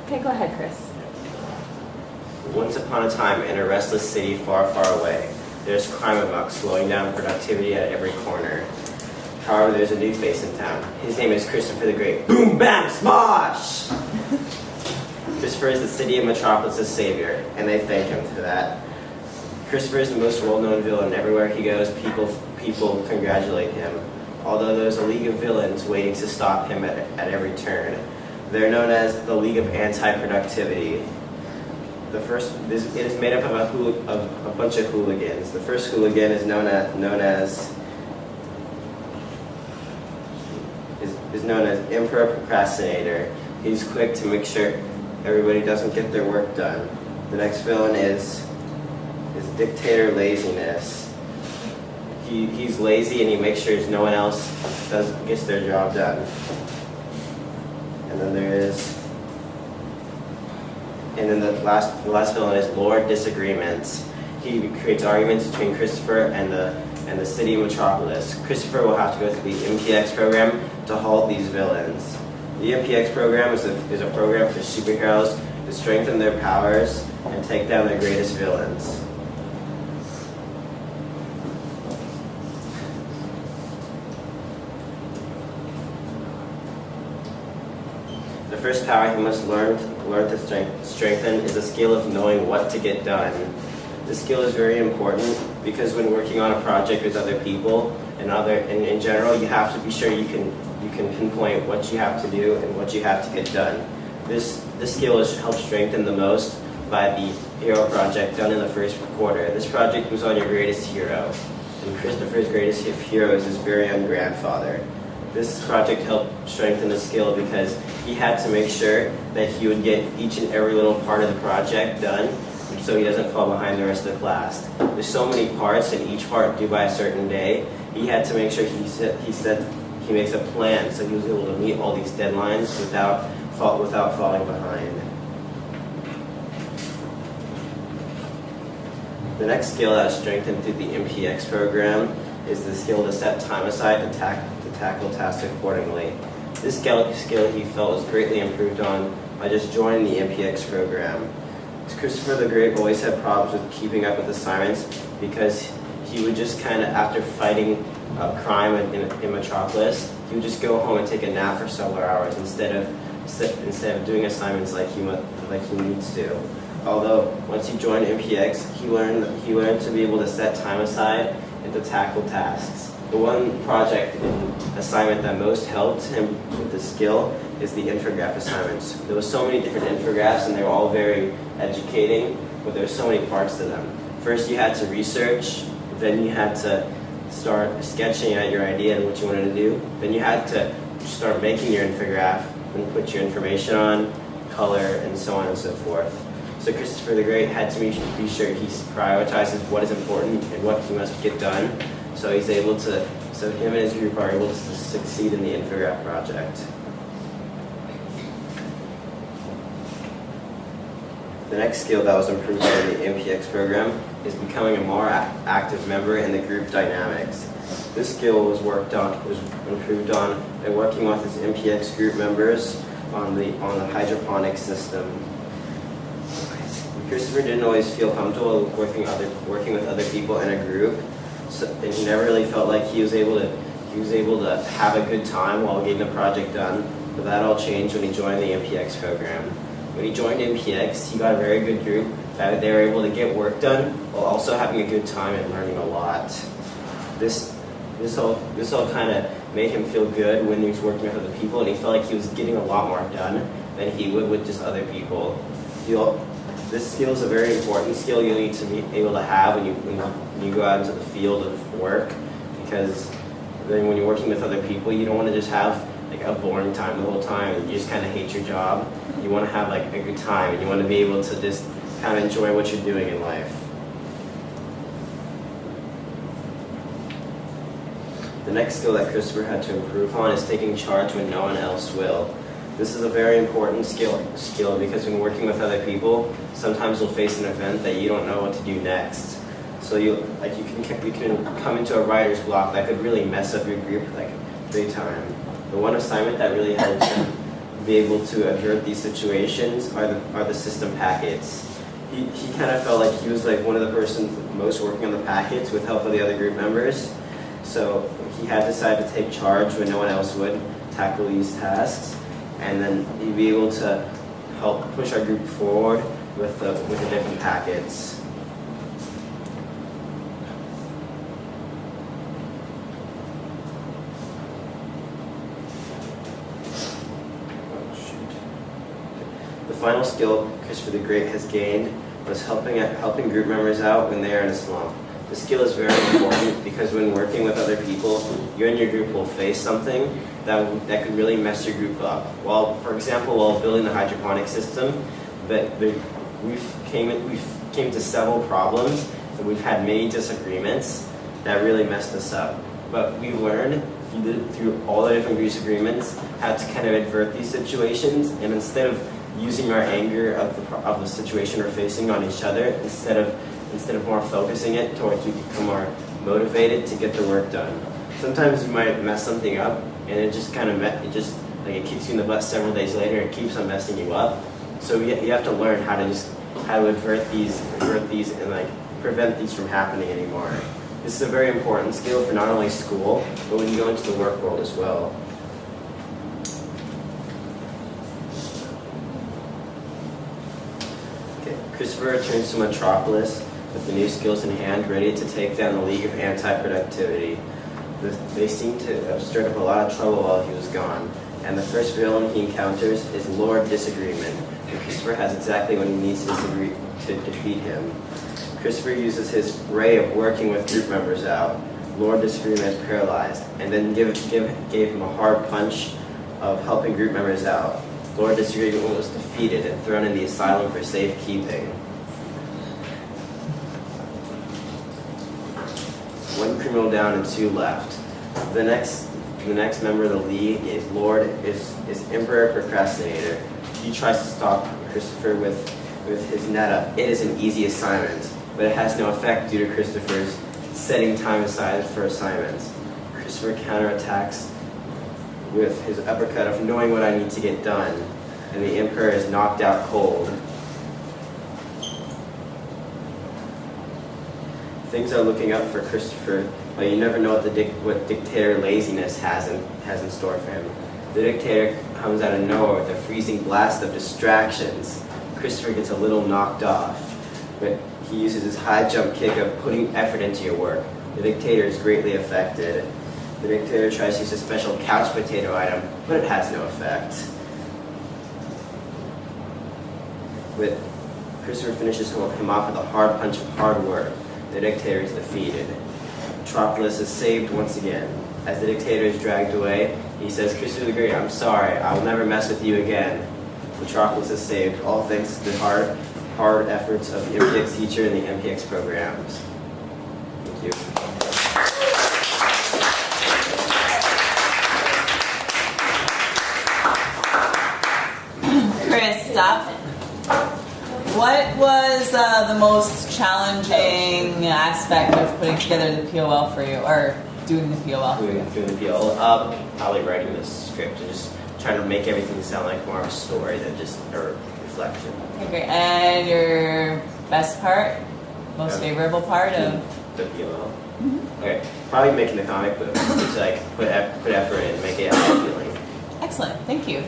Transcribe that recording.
Okay, go ahead, Chris. Once upon a time, in a restless city far, far away, there's crime amok, slowing down productivity at every corner. However, there's a new face in town. His name is Christopher the Great. Boom, bam, smosh! Christopher is the city of Metropolis' savior, and they thank him for that. Christopher is the most well-known villain. Everywhere he goes, people congratulate him. Although there's a league of villains waiting to stop him at every turn. They're known as the League of Anti-Productivity. It is made up of a bunch of hooligans. The first hooligan is known as Emperor Procrastinator. He's quick to make sure everybody doesn't get their work done. The next villain is Dictator Laziness. He's lazy and he makes sure no one else gets their job done. And then the last villain is Lord Disagreements. He creates arguments between Christopher and the city of Metropolis. Christopher will have to go through the MPX program to halt these villains. The MPX program is a program for superheroes to strengthen their powers and take down their greatest villains. The first power he must learn to strengthen is the skill of knowing what to get done. This skill is very important because when working on a project with other people and in general, you have to be sure you can pinpoint what you have to do and what you have to get done. This skill is helped strengthen the most by the hero project done in the first quarter. This project was on your greatest hero, and Christopher's greatest hero is his very own grandfather. This project helped strengthen the skill because he had to make sure that he would get each and every little part of the project done so he doesn't fall behind the rest of the class. There's so many parts and each part due by a certain day. He had to make sure he makes a plan so he was able to meet all these deadlines without falling behind. The next skill that was strengthened through the MPX program is the skill to set time aside to tackle tasks accordingly. This skill he felt was greatly improved on by just joining the MPX program. Christopher the Great always had problems with keeping up with assignments because he would just kind of, after fighting crime in Metropolis, he would just go home and take a nap for several hours instead of doing assignments like he needs to. Although once he joined MPX, he learned to be able to set time aside and to tackle tasks. The one project and assignment that most helped him with this skill is the infograph assignments. There were so many different infographs and they were all very educating, but there were so many parts to them. First you had to research, then you had to start sketching out your idea and what you wanted to do. Then you had to start making your infograph and put your information on, color, and so on and so forth. So Christopher the Great had to be sure he prioritizes what is important and what he must get done. So him and his group are able to succeed in the infograph project. The next skill that was improved by the MPX program is becoming a more active member in the group dynamics. This skill was improved on by working with his MPX group members on the hydroponic system. Christopher didn't always feel comfortable working with other people in a group, and he never really felt like he was able to have a good time while getting the project done. But that all changed when he joined the MPX program. When he joined MPX, he got a very good group that they were able to get work done while also having a good time and learning a lot. This all kind of made him feel good when he was working with other people, and he felt like he was getting a lot more done than he would with just other people. This skill is a very important skill you need to be able to have when you go out into the field of work, because then when you're working with other people, you don't want to just have like a boring time the whole time and you just kind of hate your job. You want to have like a good time and you want to be able to just kind of enjoy what you're doing in life. The next skill that Christopher had to improve on is taking charge when no one else will. This is a very important skill because when working with other people, sometimes you'll face an event that you don't know what to do next. So you can come into a writer's block that could really mess up your group like big time. The one assignment that really helped him be able to avert these situations are the system packets. He kind of felt like he was like one of the persons most working on the packets with help of the other group members. So he had decided to take charge when no one else would, tackle these tasks, and then he'd be able to help push our group forward with the different packets. The final skill Christopher the Great has gained was helping group members out when they are in a slump. This skill is very important because when working with other people, you and your group will face something that could really mess your group up. For example, while building the hydroponic system, we've came to several problems and we've had many disagreements that really messed us up. But we've learned through all the different disagreements how to kind of avert these situations, and instead of using our anger of the situation we're facing on each other, instead of more focusing it towards we become more motivated to get the work done. Sometimes you might mess something up, and it just it kicks you in the butt several days later and keeps on messing you up. So you have to learn how to avert these and like prevent these from happening anymore. This is a very important skill for not only school, but when you go into the work world as well. Christopher returns to Metropolis with the new skills in hand, ready to take down the League of Anti-Productivity. They seem to have stirred up a lot of trouble while he was gone, and the first villain he encounters is Lord Disagreement, and Christopher has exactly what he needs to defeat him. Christopher uses his way of working with group members out. Lord Disagreement is paralyzed, and then gave him a hard punch of helping group members out. Lord Disagreement was defeated and thrown in the asylum for safekeeping. One criminal down and 2 left. The next member of the League is Emperor Procrastinator. He tries to stop Christopher with his net up. It is an easy assignment, but it has no effect due to Christopher's setting time aside for assignments. Christopher counterattacks with his uppercut of knowing what I need to get done, and the Emperor is knocked out cold. Things are looking up for Christopher, but you never know what dictator laziness has in store for him. The dictator comes out of nowhere with a freezing blast of distractions. Christopher gets a little knocked off, but he uses his high jump kick of putting effort into your work. The dictator is greatly affected. The dictator tries to use a special couch potato item, but it has no effect. But Christopher finishes him off with a hard punch of hard work. The dictator is defeated. Metropolis is saved once again. As the dictator is dragged away, he says, "Christopher the Great, I'm sorry. I will never mess with you again." Metropolis is saved, all thanks to the hard efforts of the MPX teacher and the MPX programs. Thank you. Chris, stop. What was the most challenging aspect of putting together the PoL for you, or doing the PoL? Doing the PoL, probably writing the script and just trying to make everything sound like more of a story than just a reflection. Okay, great. And your best part, most favorable part of the PoL? Mm-hmm. Okay, probably making the comic book. It's like put effort in, make it appealing. Excellent. Thank you.